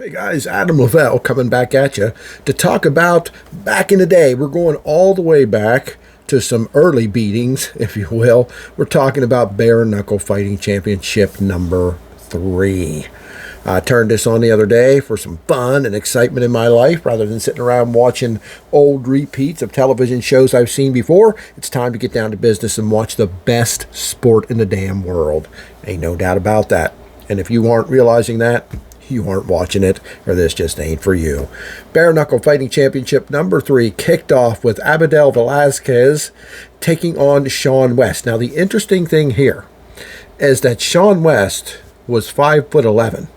Hey guys, Adam Lavelle coming back at you to talk about back in the day. We're going all the way back to some early beatings, if you will. We're talking about Bare Knuckle Fighting Championship number 3. I turned this on the other day for some fun and excitement in my life. Rather than sitting around watching old repeats of television shows I've seen before, it's time to get down to business and watch the best sport in the damn world. Ain't no doubt about that. And if you aren't realizing that, you aren't watching it, or this just ain't for you. Bare Knuckle Fighting Championship number 3 kicked off with Abdel Velasquez taking on Sean West. Now, the interesting thing here is that Sean West was 5'11",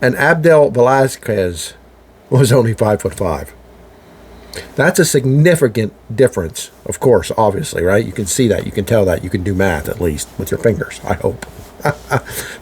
and Abdel Velasquez was only 5'5". That's a significant difference, of course, obviously, right? You can see that. You can tell that. You can do math, at least, with your fingers, I hope.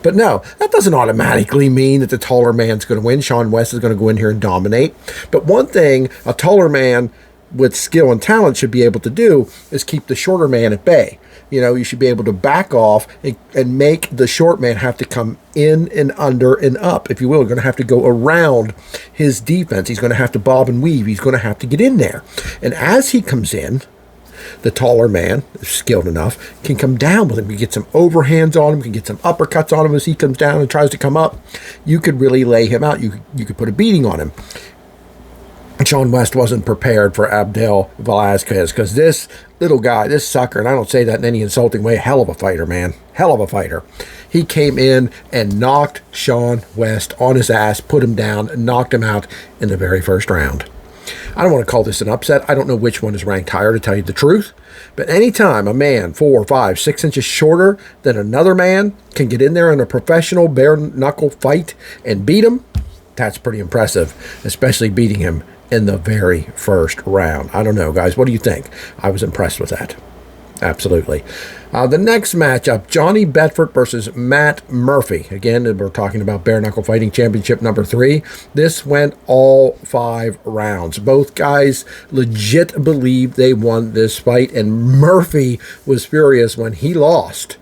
But no, that doesn't automatically mean that the taller man's going to win. Sean West is going to go in here and dominate. But one thing a taller man with skill and talent should be able to do is keep the shorter man at bay. You know, you should be able to back off and make the short man have to come in and under and up, if you will. You're going to have to go around his defense. He's going to have to bob and weave. He's going to have to get in there. And as he comes in, the taller man, skilled enough, can come down with him. You can get some overhands on him, can get some uppercuts on him as he comes down and tries to come up. You could really lay him out. You could put a beating on him. Sean West wasn't prepared for Abdel Velasquez because this little guy, this sucker, and I don't say that in any insulting way, hell of a fighter, man. Hell of a fighter. He came in and knocked Sean West on his ass, put him down, and knocked him out in the very first round. I don't want to call this an upset. I don't know which one is ranked higher, to tell you the truth. But anytime a man 4, 5, 6 inches shorter than another man can get in there in a professional bare knuckle fight and beat him, that's pretty impressive, especially beating him in the very first round. I don't know, guys. What do you think? I was impressed with that. Absolutely. The next matchup, Johnny Bedford versus Matt Murphy. Again, we're talking about Bare Knuckle Fighting Championship number 3. This went all 5 rounds. Both guys legit believed they won this fight, and Murphy was furious when he lost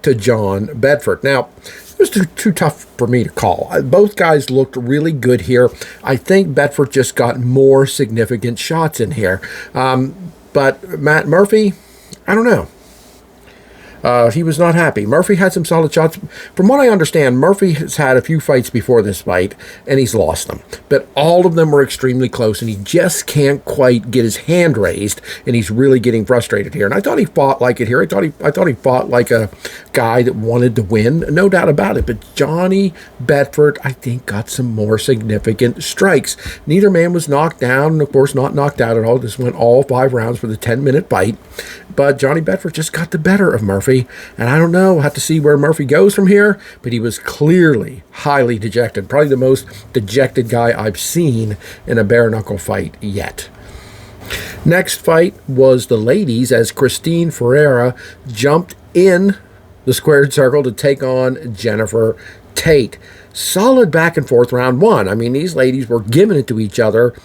to John Bedford. Now, it was too tough for me to call. Both guys looked really good here. I think Bedford just got more significant shots in here. But Matt Murphy, I don't know. He was not happy. Murphy had some solid shots. From what I understand, Murphy has had a few fights before this fight, and he's lost them. But all of them were extremely close, and he just can't quite get his hand raised, and he's really getting frustrated here. And I thought he fought like it here. I thought he fought like a guy that wanted to win, no doubt about it. But Johnny Bedford, I think, got some more significant strikes. Neither man was knocked down, and of course not knocked out at all. This went all 5 rounds for the 10-minute fight. But Johnny Bedford just got the better of Murphy. And I don't know, we'll have to see where Murphy goes from here, but he was clearly highly dejected. Probably the most dejected guy I've seen in a bare knuckle fight yet. Next fight was the ladies as Christine Ferreira jumped in the squared circle to take on Jennifer Tate. Solid back and forth round 1. I mean, these ladies were giving it to each other.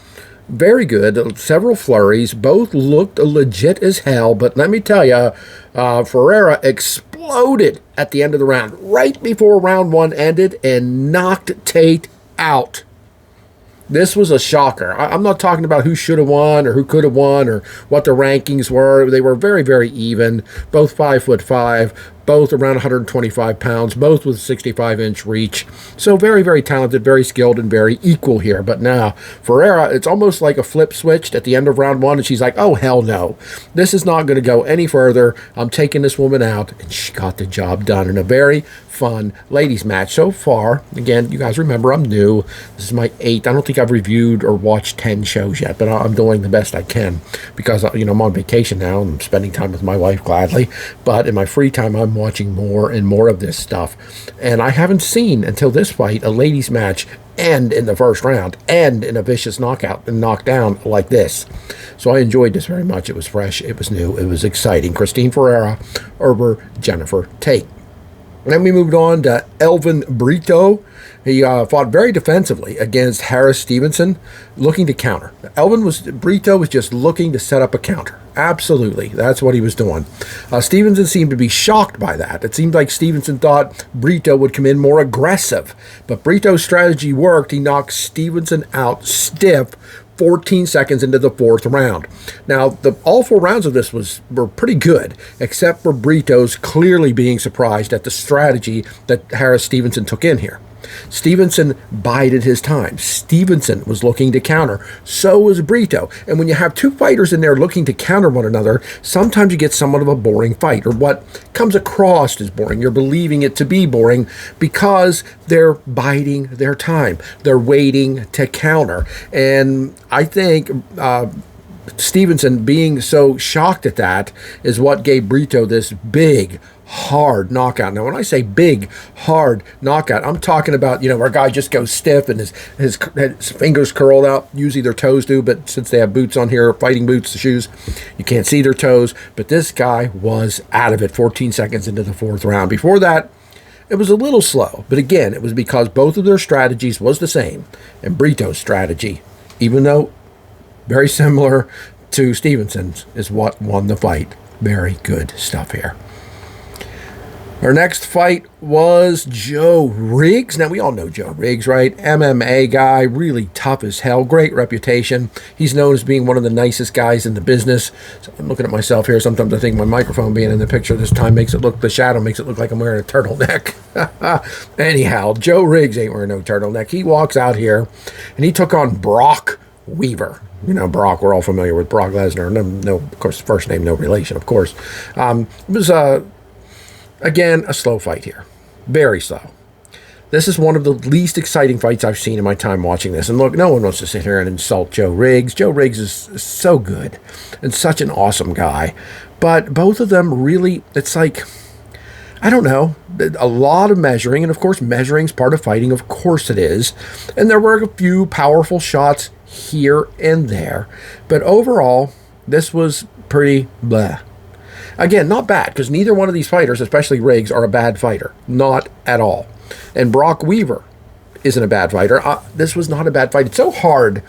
Very good. Several flurries. Both looked legit as hell. But let me tell you, Ferreira exploded at the end of the round, right before round 1 ended, and knocked Tate out. This was a shocker. I'm not talking about who should have won or who could have won or what the rankings were. They were very, very even. Both 5'5", both around 125 pounds, both with 65-inch reach. So very, very talented, very skilled, and very equal here. But now, Ferreira, it's almost like a flip switched at the end of round 1, and she's like, oh, hell no. This is not going to go any further. I'm taking this woman out, and she got the job done in a very fun ladies match so far. Again, you guys remember, I'm new. This is my 8th. I don't think I've reviewed or watched 10 shows yet, but I'm doing the best I can because, you know, I'm on vacation now. I'm spending time with my wife gladly, but in my free time, I'm watching more and more of this stuff. And I haven't seen until this fight a ladies match end in the first round, end in a vicious knockout and knockdown like this. So I enjoyed this very much. It was fresh, it was new, it was exciting. Christine Ferreira over Jennifer Tate. Then we moved on to Elvin Brito. He fought very defensively against Harris Stevenson, looking to counter. Brito was just looking to set up a counter. Absolutely, that's what he was doing. Stevenson seemed to be shocked by that. It seemed like Stevenson thought Brito would come in more aggressive, but Brito's strategy worked. He knocked Stevenson out stiff 14 seconds into the 4th round. Now, all 4 rounds of this were pretty good, except for Brito's clearly being surprised at the strategy that Harris Stevenson took in here. Stevenson bided his time. Stevenson was looking to counter. So was Brito. And when you have 2 fighters in there looking to counter one another, sometimes you get somewhat of a boring fight, or what comes across as boring. You're believing it to be boring because they're biding their time. They're waiting to counter. And I think Stevenson being so shocked at that is what gave Brito this big, hard knockout. Now, when I say big, hard knockout, I'm talking about, where a guy just goes stiff and his fingers curled out. Usually their toes do, but since they have boots on here, fighting boots, the shoes, you can't see their toes. But this guy was out of it 14 seconds into the 4th round. Before that, it was a little slow. But again, it was because both of their strategies was the same. And Brito's strategy, even though very similar to Stevenson's, is what won the fight. Very good stuff here. Our next fight was Joe Riggs. Now, we all know Joe Riggs, right? MMA guy, really tough as hell, great reputation. He's known as being one of the nicest guys in the business. So I'm looking at myself here. Sometimes I think my microphone being in the picture this time the shadow makes it look like I'm wearing a turtleneck. Anyhow, Joe Riggs ain't wearing no turtleneck. He walks out here, and he took on Brock Weaver. Brock, we're all familiar with Brock Lesnar. No, of course, first name, no relation, of course. It was again, a slow fight here. Very slow. This is one of the least exciting fights I've seen in my time watching this. And look, no one wants to sit here and insult Joe Riggs. Joe Riggs is so good and such an awesome guy. But both of them really, it's like, I don't know, a lot of measuring. And of course, measuring's part of fighting. Of course it is. And there were a few powerful shots here and there. But overall, this was pretty blah. Again, not bad, because neither one of these fighters, especially Riggs, are a bad fighter. Not at all. And Brock Weaver isn't a bad fighter. This was not a bad fight. It's so hard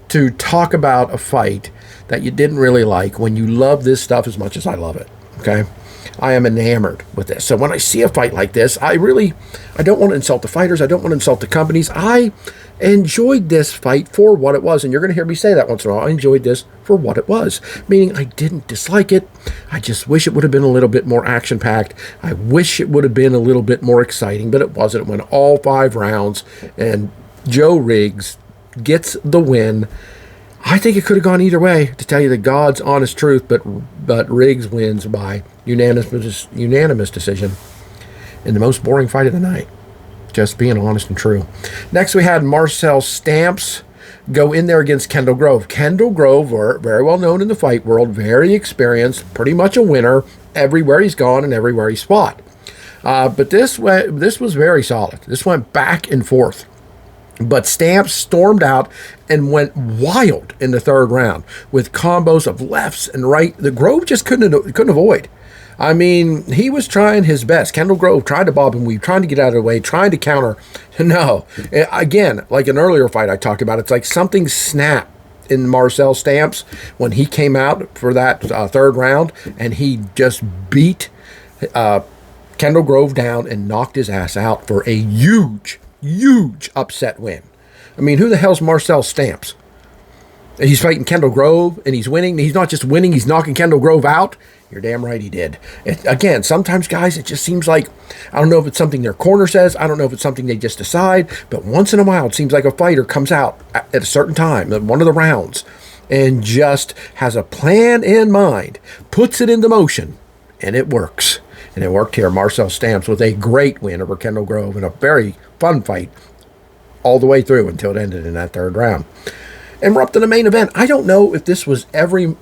to talk about a fight that you didn't really like when you love this stuff as much as I love it. Okay? I am enamored with this. So when I see a fight like this, I don't want to insult the fighters. I don't want to insult the companies. I enjoyed this fight for what it was. And you're going to hear me say that once in a while. I enjoyed this for what it was. Meaning I didn't dislike it. I just wish it would have been a little bit more action-packed. I wish it would have been a little bit more exciting, but it wasn't. It went all 5 rounds, and Joe Riggs gets the win. I think it could have gone either way, to tell you the God's honest truth, but Riggs wins by unanimous decision in the most boring fight of the night. Just being honest and true. Next, we had Marcel Stamps go in there against Kendall Grove. Kendall Grove, very well known in the fight world, very experienced, pretty much a winner everywhere he's gone and everywhere he's fought. But this was very solid. This went back and forth. But Stamps stormed out and went wild in the 3rd round with combos of lefts and right. The Grove just couldn't avoid. I mean, he was trying his best. Kendall Grove tried to bob and weave, trying to get out of the way, trying to counter. No. Again, like an earlier fight I talked about, it's like something snapped in Marcel Stamps when he came out for that 3rd round, and he just beat Kendall Grove down and knocked his ass out for a huge upset win. I mean, who the hell's Marcel Stamps? He's fighting Kendall Grove, and he's winning. He's not just winning, he's knocking Kendall Grove out. You're damn right he did. Again, sometimes, guys, it just seems like, I don't know if it's something their corner says, I don't know if it's something they just decide, but once in a while, it seems like a fighter comes out at a certain time, one of the rounds, and just has a plan in mind, puts it into motion, and it works. And it worked here. Marcel Stamps with a great win over Kendall Grove in a very fun fight all the way through until it ended in that 3rd round. And we're up to the main event. I don't know if this was every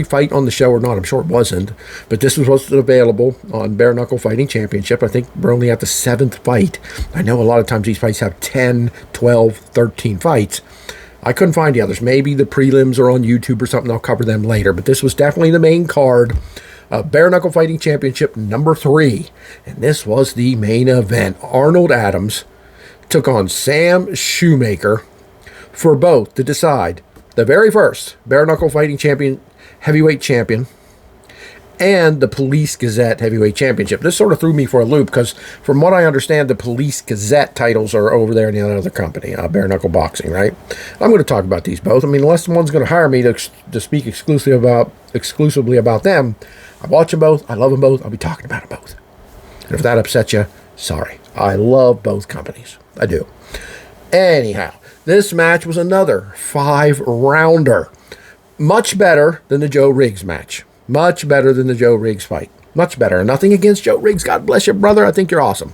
fight on the show or not. I'm sure it wasn't. But this was available on Bare Knuckle Fighting Championship. I think we're only at the 7th fight. I know a lot of times these fights have 10, 12, 13 fights. I couldn't find the others. Maybe the prelims are on YouTube or something. I'll cover them later. But this was definitely the main card. Bare Knuckle Fighting Championship number 3. And this was the main event. Arnold Adams took on Sam Shoemaker for both to decide the very first Bare Knuckle Fighting Champion, Heavyweight Champion, and the Police Gazette Heavyweight Championship. This sort of threw me for a loop because from what I understand, the Police Gazette titles are over there in the other company, Bare Knuckle Boxing, right? I'm going to talk about these both. I mean, unless someone's going to hire me to speak exclusively about them, I watch them both. I love them both. I'll be talking about them both. And if that upsets you, sorry. I love both companies. I do. Anyhow, this match was another 5-rounder. Much better than the Joe Riggs match. Much better than the Joe Riggs fight. Much better. Nothing against Joe Riggs. God bless you, brother. I think you're awesome.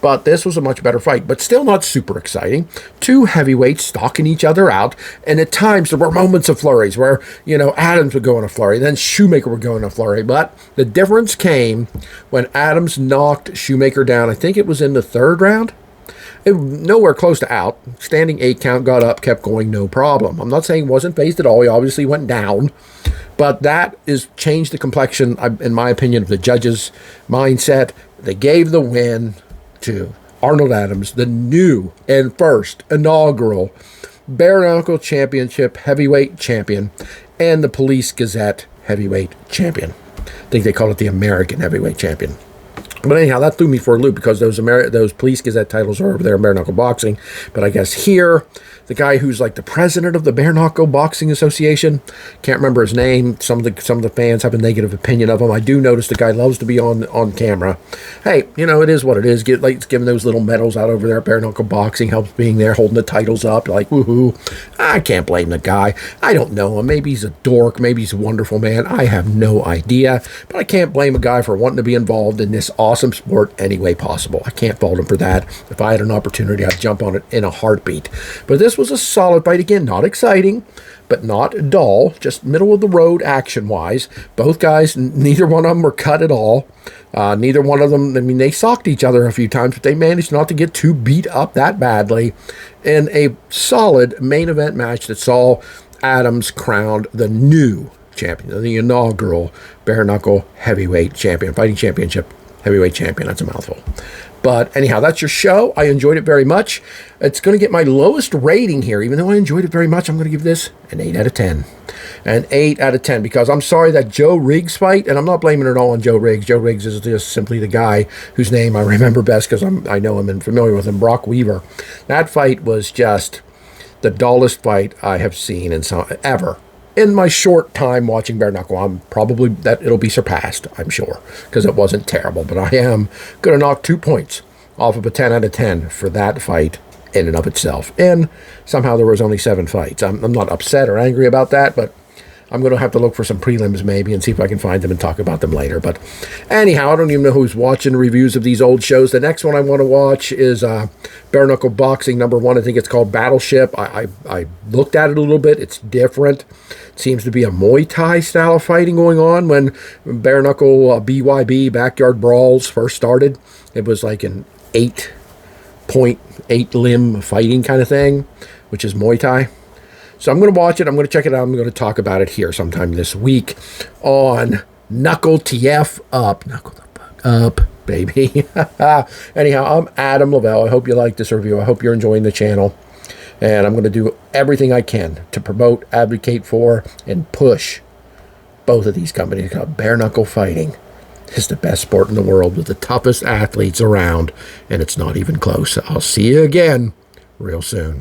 But this was a much better fight, but still not super exciting. 2 heavyweights stalking each other out, and at times there were moments of flurries where, Adams would go in a flurry, then Shoemaker would go in a flurry. But the difference came when Adams knocked Shoemaker down. I think it was in the 3rd round. Nowhere close to out. Standing 8 count, got up, kept going, no problem. I'm not saying he wasn't phased at all. He obviously went down. But that is changed the complexion, in my opinion, of the judges' mindset. They gave the win to Arnold Adams, the new and first inaugural Bare Knuckle Championship Heavyweight Champion, and the Police Gazette Heavyweight Champion. I think they call it the American Heavyweight Champion. But anyhow, that threw me for a loop because those Police Gazette titles are over there in Bare Knuckle Boxing. But I guess here, the guy who's like the president of the Bare Knuckle Boxing Association, can't remember his name. Some of the fans have a negative opinion of him. I do notice the guy loves to be on camera. Hey, it is what it is. Giving those little medals out over there at Bare Knuckle Boxing helps being there, holding the titles up, like woohoo. I can't blame the guy. I don't know him. Maybe he's a dork. Maybe he's a wonderful man. I have no idea. But I can't blame a guy for wanting to be involved in this awesome sport any way possible. I can't fault him for that. If I had an opportunity, I'd jump on it in a heartbeat. But this was a solid fight. Again, not exciting, but not dull. Just middle of the road action-wise. Both guys, neither one of them were cut at all. Neither one of them, they socked each other a few times, but they managed not to get too beat up that badly. In a solid main event match that saw Adams crowned the new champion, the inaugural Bare Knuckle Heavyweight Champion, Fighting Championship Heavyweight Champion. That's a mouthful. But anyhow, that's your show. I enjoyed it very much. It's going to get my lowest rating here. Even though I enjoyed it very much, I'm going to give this an 8 out of 10. An 8 out of 10, because I'm sorry, that Joe Riggs fight, and I'm not blaming it all on Joe Riggs. Joe Riggs is just simply the guy whose name I remember best because I know him and familiar with him, Brock Weaver. That fight was just the dullest fight I have seen ever. In my short time watching Bare Knuckle, I'm probably that it'll be surpassed, I'm sure, because it wasn't terrible. But I am going to knock 2 points off of a 10 out of 10 for that fight in and of itself. And somehow there was only 7 fights. I'm not upset or angry about that, but I'm going to have to look for some prelims maybe and see if I can find them and talk about them later. But anyhow, I don't even know who's watching reviews of these old shows. The next one I want to watch is Bare Knuckle Boxing number 1. I think it's called Battleship. I looked at it a little bit. It's different. It seems to be a Muay Thai style of fighting going on. When Bare Knuckle BYB, Backyard Brawls, first started, it was like an 8 limb fighting kind of thing, which is Muay Thai. So I'm going to watch it. I'm going to check it out. I'm going to talk about it here sometime this week on Knuckle TF Up. Knuckle the fuck up, baby. Anyhow, I'm Adam Lavelle. I hope you like this review. I hope you're enjoying the channel. And I'm going to do everything I can to promote, advocate for, and push both of these companies. Bare Knuckle Fighting is the best sport in the world with the toughest athletes around. And it's not even close. I'll see you again real soon.